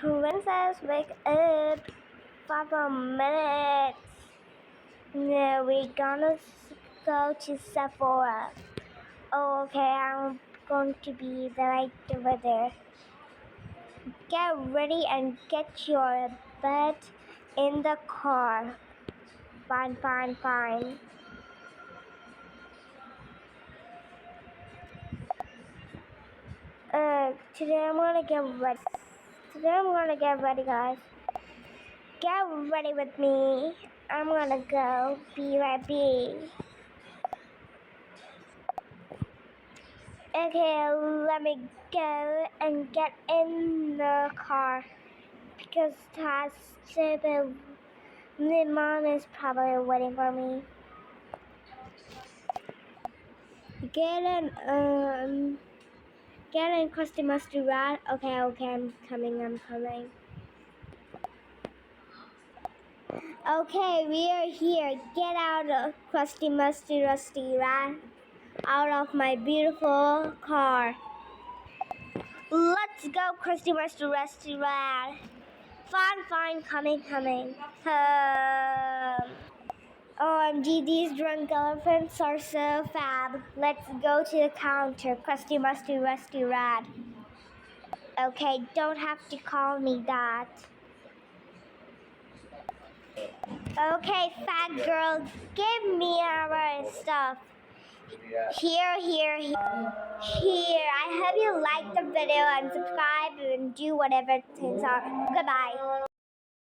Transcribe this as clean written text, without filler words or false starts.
Princess, wake up. 5 more minutes. No, we're gonna go to Sephora. Oh, okay, I'm going to be right over there. Get ready and get your bed in the car. Fine, fine, fine. Today I'm gonna get ready. Today I'm gonna get ready, guys. Get ready with me. I'm gonna go. Be ready. Okay, let me go and get in the car because that's stupid. My mom is probably waiting for me. Get in, Krusty Musty Rat. Okay, I'm coming. Okay, we are here. Get out of Krusty Musty Rusty Rat. Out of my beautiful car. Let's go, Krusty Musty Rusty Rat. Fine, coming. OMG, these drunk elephants are so fab. Let's go to the counter, Krusty Musty Rusty Rat. Okay, don't have to call me that. Okay, fat girl, give me our stuff. Here. I hope you like the video and subscribe and do whatever things are. Goodbye.